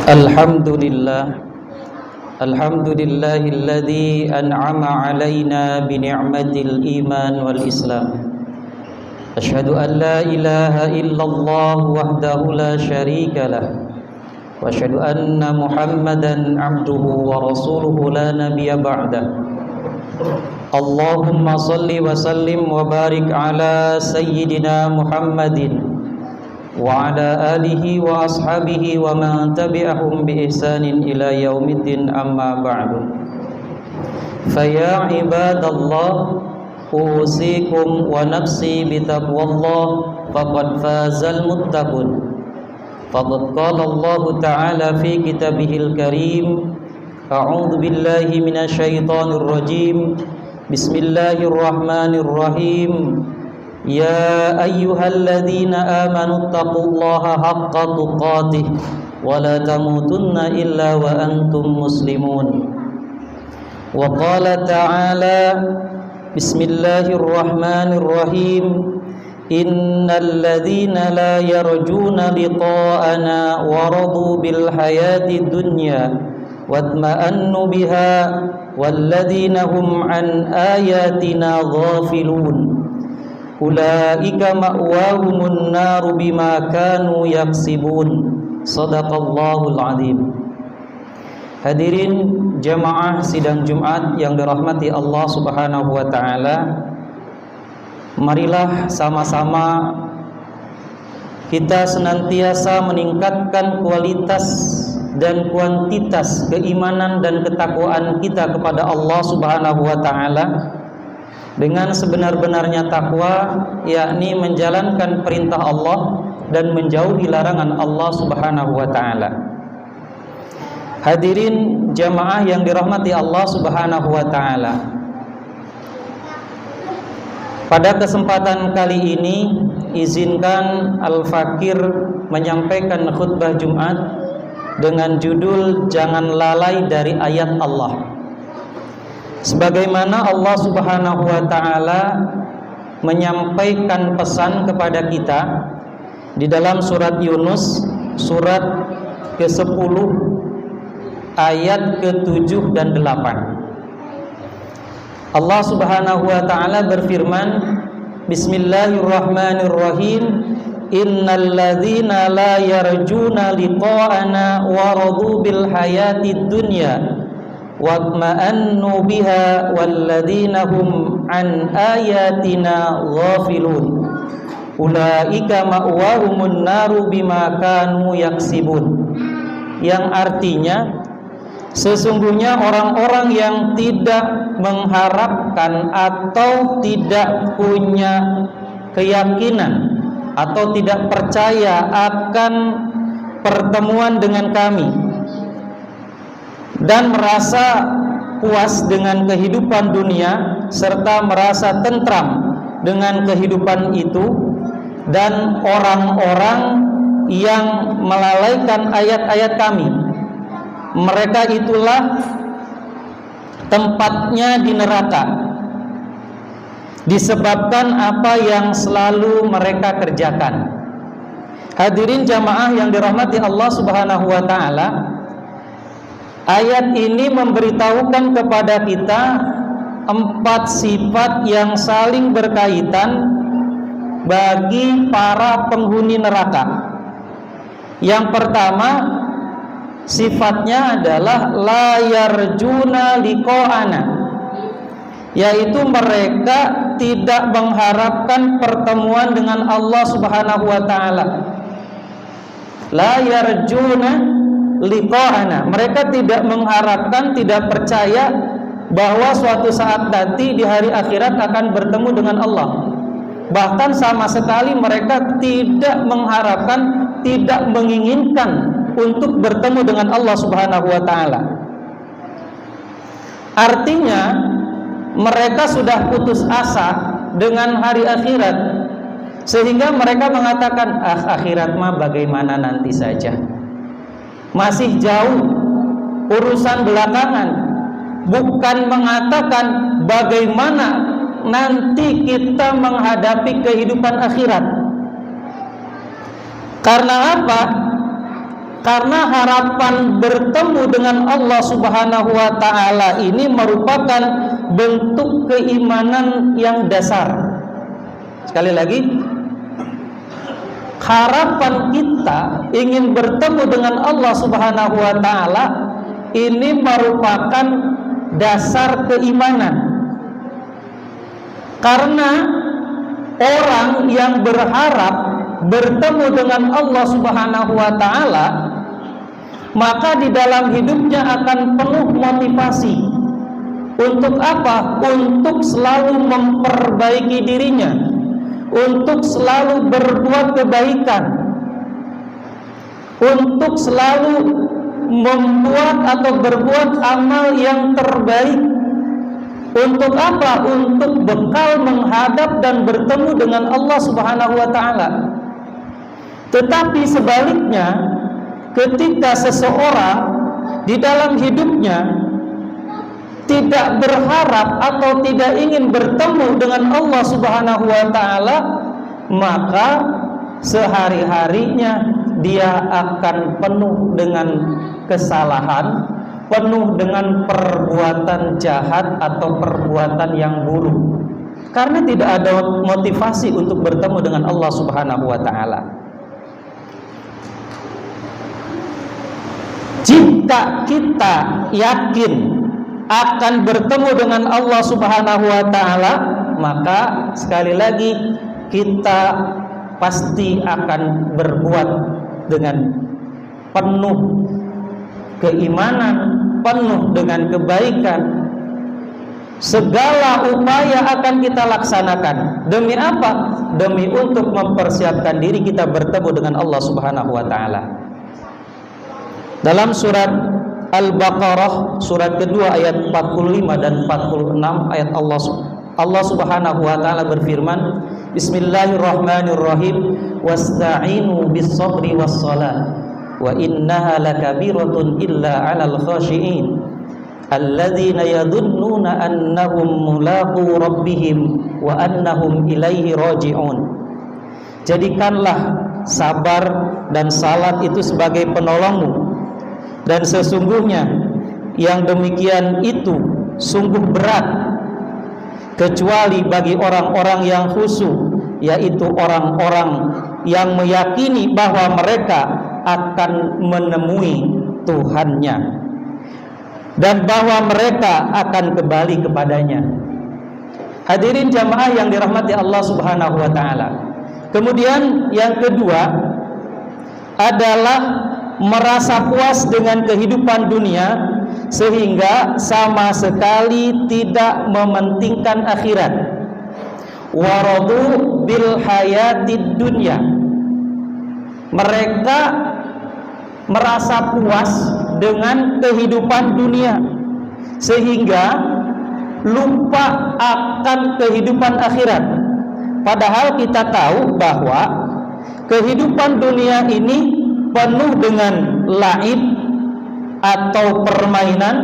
Alhamdulillahilladzi an'ama 'alaina bi ni'matil iman wal islam. Asyhadu an la ilaha illallah wahdahu la syarika lah. Wa asyhadu anna Muhammadan 'abduhu wa rasuluhu la nabiyya ba'dah. Allahumma shalli wa sallim wa barik ala sayyidina Muhammadin wa ala alihi wa ashabihi wa man tabi'ahum bi ihsanin ila yaumiddin, amma ba'du. Fa ya ibadallah, usikum wa nafsi bi taqwallah, faqad fazal muttaqun. Faqad qala Allah ta'ala fi kitabihil karim, a'udzu billahi minasy syaithanir rajim. Bismillahirrahmanirrahim. Ya ayyuhalladzina amanu taqullaha haqqa tuqatih wa la tamutunna illa wa antum muslimun. Wa qala ta'ala, bismillahirrahmanirrahim, innal ladzina la yarjuna liqa'ana wa radu bil hayati dunya watma'annu biha walladzina hum an ayatina ghafilun ulaika ma'wahumun naru bima kanu yaksibun. Shadaqallahul azim. Hadirin jamaah sidang Jumat yang dirahmati Allah Subhanahu wa taala, marilah sama-sama kita senantiasa meningkatkan kualitas dan kuantitas keimanan dan ketakwaan kita kepada Allah Subhanahu wa taala dengan sebenar-benarnya takwa, yakni menjalankan perintah Allah dan menjauhi larangan Allah Subhanahu wa taala. Hadirin jamaah yang dirahmati Allah Subhanahu wa taala, pada kesempatan kali ini izinkan Al-Fakir menyampaikan khutbah Jumat dengan judul Jangan Lalai dari Ayat Allah. Sebagaimana Allah Subhanahu wa taala menyampaikan pesan kepada kita di dalam surat Yunus, surat ke-10 ayat ke-7 dan 8. Allah Subhanahu wa taala berfirman, bismillahirrahmanirrahim, innal ladzina la yarjuna liqa'ana wa radu bil hayatid dunya watma'annu biha walladzina hum an ayatina ghafilun ulaika ma'wahumun naru bima kanu yaksibun. Yang artinya, sesungguhnya orang-orang yang tidak mengharapkan atau tidak punya keyakinan atau tidak percaya akan pertemuan dengan kami dan merasa puas dengan kehidupan dunia serta merasa tentram dengan kehidupan itu, dan orang-orang yang melalaikan ayat-ayat kami, mereka itulah tempatnya di neraka disebabkan apa yang selalu mereka kerjakan. Hadirin jamaah yang dirahmati Allah Subhanahu wa taala, ayat ini memberitahukan kepada kita 4 sifat yang saling berkaitan bagi para penghuni neraka. Yang pertama, sifatnya adalah la yarjuna liqa'ana, yaitu mereka tidak mengharapkan pertemuan dengan Allah Subhanahu wa taala. La yarjuna liqa'ana, mereka tidak mengharapkan, tidak percaya bahwa suatu saat nanti di hari akhirat akan bertemu dengan Allah. Bahkan sama sekali mereka tidak mengharapkan, tidak menginginkan untuk bertemu dengan Allah Subhanahu wa taala. Artinya mereka sudah putus asa dengan hari akhirat, sehingga mereka mengatakan, akhirat mah bagaimana nanti saja, masih jauh, urusan belakangan. Bukan mengatakan bagaimana nanti kita menghadapi kehidupan akhirat. Karena apa? Karena harapan bertemu dengan Allah Subhanahu wa taala ini merupakan bentuk keimanan yang dasar. Sekali lagi, harapan kita ingin bertemu dengan Allah Subhanahu wa taala ini merupakan dasar keimanan. Karena orang yang berharap bertemu dengan Allah Subhanahu wa taala, maka di dalam hidupnya akan penuh motivasi. Untuk apa? Untuk selalu memperbaiki dirinya, untuk selalu berbuat kebaikan, untuk selalu membuat atau berbuat amal yang terbaik. Untuk apa? Untuk bekal menghadap dan bertemu dengan Allah Subhanahu wa taala. Tetapi sebaliknya, ketika seseorang di dalam hidupnya tidak berharap atau tidak ingin bertemu dengan Allah Subhanahu wa taala, maka sehari-harinya dia akan penuh dengan kesalahan, penuh dengan perbuatan jahat atau perbuatan yang buruk, karena tidak ada motivasi untuk bertemu dengan Allah Subhanahu wa taala. Jika kita yakin akan bertemu dengan Allah Subhanahu wa taala, maka sekali lagi kita pasti akan berbuat dengan penuh keimanan, penuh dengan kebaikan. Segala upaya akan kita laksanakan. Demi apa? Demi untuk mempersiapkan diri kita bertemu dengan Allah Subhanahu wa taala. Dalam surat Al-Baqarah surat kedua ayat 45 dan 46 ayat Allah Subhanahu wa taala berfirman, Bismillahirrahmanirrahim, wasta'inu bis-sabri was-shalah wa innaha lakabiratun illa 'alal khashiin alladzina yadhunnuna annahum mulaqu rabbihim wa annahum ilaihi raji'un. Jadikanlah sabar dan salat itu sebagai penolongmu, dan sesungguhnya yang demikian itu sungguh berat kecuali bagi orang-orang yang khusyuk, yaitu orang-orang yang meyakini bahwa mereka akan menemui Tuhannya dan bahwa mereka akan kembali kepadanya. Hadirin jamaah yang dirahmati Allah Subhanahu wa taala. Kemudian yang kedua adalah merasa puas dengan kehidupan dunia sehingga sama sekali tidak mementingkan akhirat. Waradu bil hayatid dunya. Mereka merasa puas dengan kehidupan dunia sehingga lupa akan kehidupan akhirat. Padahal kita tahu bahwa kehidupan dunia ini penuh dengan laib atau permainan,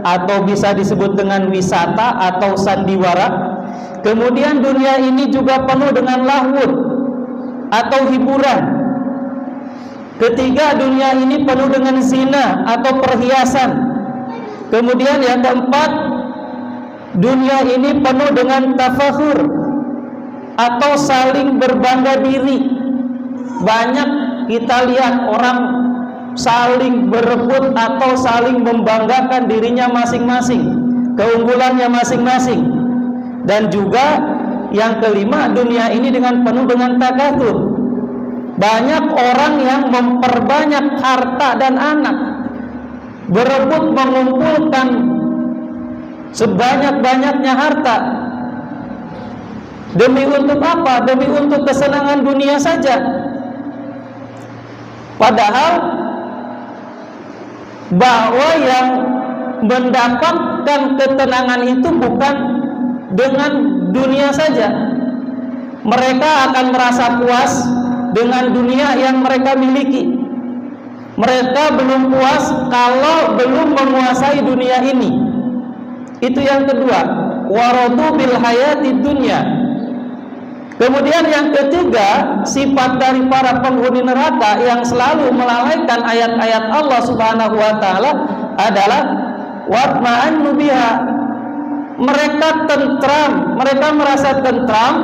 atau bisa disebut dengan wisata atau sandiwara. Kemudian dunia ini juga penuh dengan lahwud atau hiburan. Ketiga, dunia ini penuh dengan zina atau perhiasan. Kemudian yang keempat, dunia ini penuh dengan tafakhur atau saling berbangga diri. Banyak kita lihat orang saling berebut atau saling membanggakan dirinya masing-masing, keunggulannya masing-masing. Dan juga yang kelima, dunia ini penuh dengan takatsur. Banyak orang yang memperbanyak harta dan anak, berebut mengumpulkan sebanyak-banyaknya harta. Demi untuk apa? Demi untuk kesenangan dunia saja. Padahal bahwa yang mendapatkan ketenangan itu bukan dengan dunia saja. Mereka akan merasa puas dengan dunia yang mereka miliki. Mereka belum puas kalau belum menguasai dunia ini. Itu yang kedua, waradu bil hayatid dunya. Kemudian yang ketiga, sifat dari para penghuni neraka yang selalu melalaikan ayat-ayat Allah Subhanahu wa taala adalah watma'annu biha. Mereka tentram, mereka merasa tentram,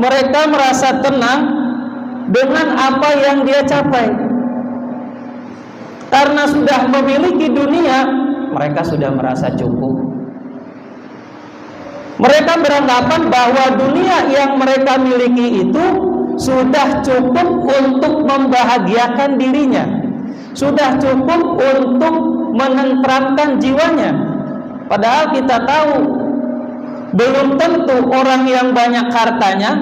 mereka merasa tenang dengan apa yang dia capai. Karena sudah memiliki dunia, mereka sudah merasa cukup. Mereka beranggapan bahwa dunia yang mereka miliki itu sudah cukup untuk membahagiakan dirinya, sudah cukup untuk menenteramkan jiwanya. Padahal kita tahu belum tentu orang yang banyak hartanya,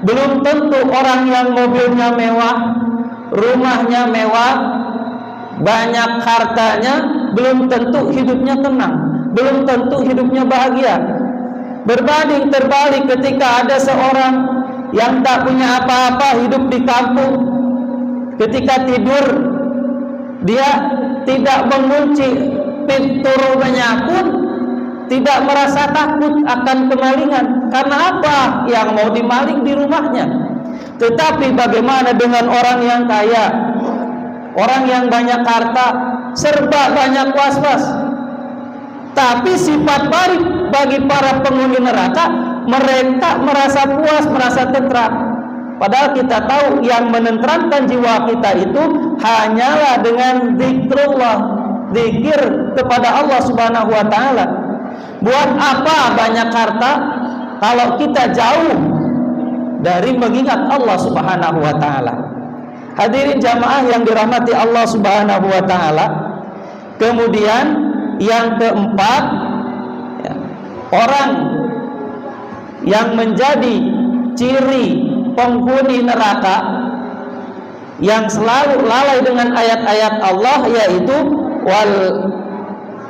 belum tentu orang yang mobilnya mewah, rumahnya mewah, banyak hartanya, belum tentu hidupnya tenang, belum tentu hidupnya bahagia. Berbanding terbalik ketika ada seorang yang tak punya apa-apa, hidup di kampung, ketika tidur dia tidak mengunci pintu rumahnya pun tidak merasa takut akan kemalingan. Karena apa? Yang mau dimaling di rumahnya. Tetapi bagaimana dengan orang yang kaya, orang yang banyak harta, serba banyak was-was, tapi sifat bagi para penghuni neraka, mereka merasa puas, merasa tentram. Padahal kita tahu yang menenteramkan jiwa kita itu hanyalah dengan zikrullah, zikir kepada Allah Subhanahu wa taala. Buat apa banyak harta kalau kita jauh dari mengingat Allah Subhanahu wa taala? Hadirin jamaah yang dirahmati Allah Subhanahu wa taala. Kemudian yang keempat, ya, orang yang menjadi ciri penghuni neraka yang selalu lalai dengan ayat-ayat Allah, yaitu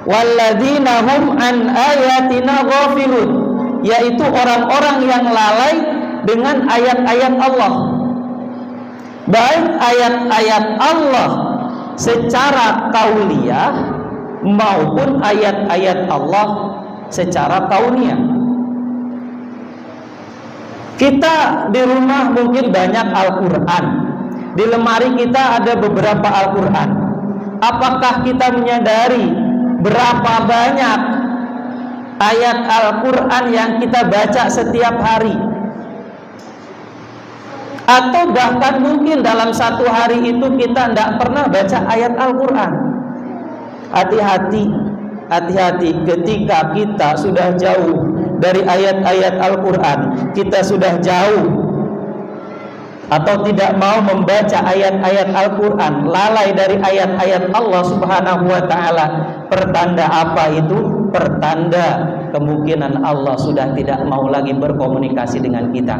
walladzina hum an ayatina ghafilun, yaitu orang-orang yang lalai dengan ayat-ayat Allah, baik ayat-ayat Allah secara kauliyah maupun ayat-ayat Allah secara kauniyah. Kita di rumah mungkin banyak Al-Quran, di lemari kita ada beberapa Al-Quran. Apakah kita menyadari berapa banyak ayat Al-Quran yang kita baca setiap hari? Atau bahkan mungkin dalam satu hari itu kita tidak pernah baca ayat Al-Quran. Hati-hati, hati-hati ketika kita sudah jauh dari ayat-ayat Al-Quran, kita sudah jauh atau tidak mau membaca ayat-ayat Al-Quran, lalai dari ayat-ayat Allah Subhanahu wa ta'ala. Pertanda apa itu? Pertanda kemungkinan Allah sudah tidak mau lagi berkomunikasi dengan kita.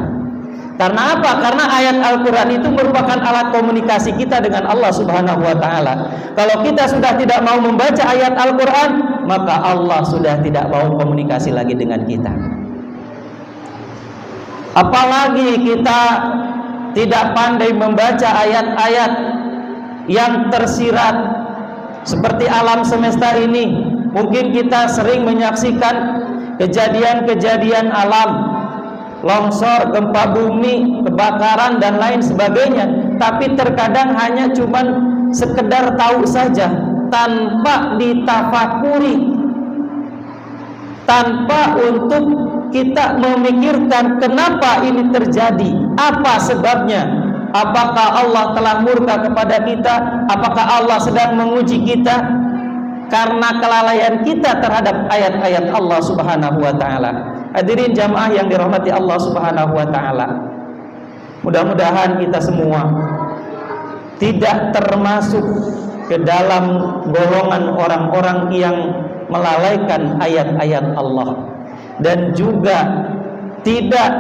Karena apa? Karena ayat Al-Quran itu merupakan alat komunikasi kita dengan Allah Subhanahu wa ta'ala. Kalau kita sudah tidak mau membaca ayat Al-Quran, maka Allah sudah tidak mau komunikasi lagi dengan kita. Apalagi kita tidak pandai membaca ayat-ayat yang tersirat seperti alam semesta ini. Mungkin kita sering menyaksikan kejadian-kejadian alam, longsor, gempa bumi, kebakaran dan lain sebagainya, tapi terkadang hanya cuman sekedar tahu saja tanpa ditafakuri, tanpa untuk kita memikirkan kenapa ini terjadi, apa sebabnya, apakah Allah telah murka kepada kita, apakah Allah sedang menguji kita karena kelalaian kita terhadap ayat-ayat Allah Subhanahu wa ta'ala. Hadirin jamaah yang dirahmati Allah Subhanahu wa ta'ala, mudah-mudahan kita semua tidak termasuk ke dalam golongan orang-orang yang melalaikan ayat-ayat Allah dan juga tidak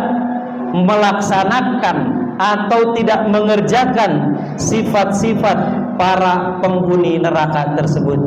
melaksanakan atau tidak mengerjakan sifat-sifat para penghuni neraka tersebut.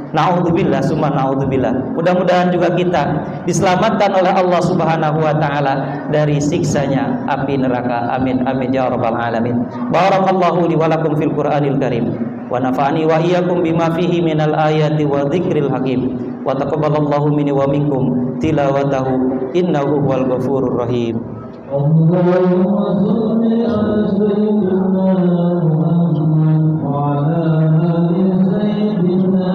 Na'udzubillah summa na'udzubillah. Mudah-mudahan juga kita diselamatkan oleh Allah Subhanahu wa ta'ala dari siksanya api neraka. Amin amin ya rabbal alamin. Barakallahu li wa lakum fil Qur'anil Karim wa nafa'ani wa iyyakum bima fihi minal ayati wa dzikril hakim wa taqabbalallahu minni wa minkum tilawatahu innahu huwal ghafurur rahim. اللهم صل على سيدنا محمد وعلى آل سيدنا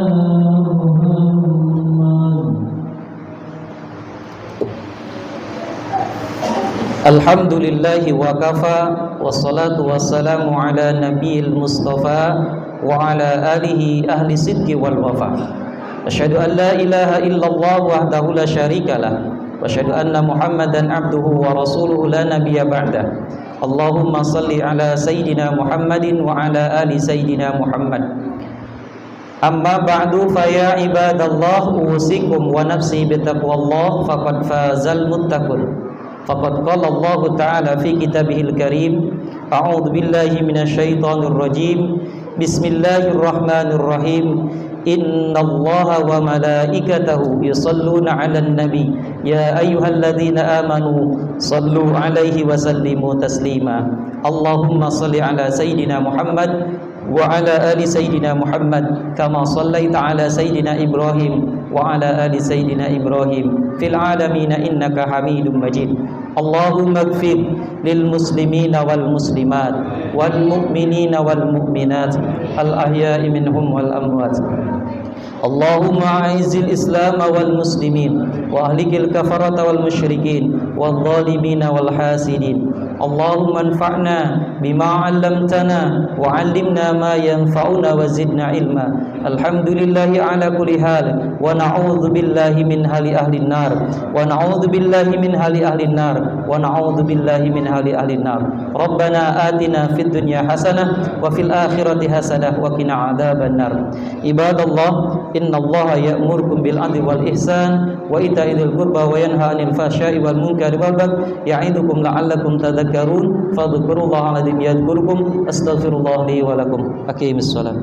محمد. Alhamdulillahi wa kafa, wassalatu wassalamu ala nabiyil mustafa wa ala alihi ahli sidqi wal wafa. Asyhadu an la ilaha illallah wahdahu la syarikalah wa asyhadu anna Muhammadan abduhu wa rasuluhu la nabiyya ba'dah. Allahumma salli ala sayyidina Muhammadin wa ala ali sayyidina Muhammad. Amma ba'du, fa ya ibadallah, usikum wa nafsi bitaqwallah, faqad fazal muttaqun. Faqad qala Allah ta'ala fi kitabihil karim, a'udzu billahi minasyaitonir rajim. Bismillahirrahmanirrahim. Innallaha wa malaikatahu yusalluna 'alan nabi ya ayyuhalladzina amanu sallu 'alaihi wa sallimu taslima. Allahumma shalli 'ala sayyidina Muhammad wa 'ala ali sayyidina Muhammad kama shallaita 'ala sayyidina Ibrahim wa 'ala ali sayyidina Ibrahim fil 'alamin innaka Hamidum Majid. Allahumma ighfir lil muslimina wal muslimat wal mu'minina wal mu'minat al ahya'i minhum wal amwat. Allahumma a'izzil islam wal muslimin wa ahlikil kafarata wal musyrikin wal zalimina wal hasidin. Allahumma anfa'na bima 'allamtana wa 'allimna ma yanfa'una wa zidna ilma. Alhamdulillahi ala kulli hal wa na'udzu billahi min hali ahli an-nar wa na'udzu billahi min hali ahli an-nar wa na'udzu billahi min hali ahli an-nar. Rabbana atina fid dunya hasanah wa fil akhirati hasanah wa qina adzaban nar. Ibadallah, innallaha ya'murukum bil 'adli wal ihsan wa ita'i dzil qurba wa yanha 'anil fahsya'i wal munkari wal baghi ya'idukum la'allakum tadhakkarun. Fadhkurullaha 'azim yadhkurkum. Astaghfirullah li wa lakum. Aqimis shalah.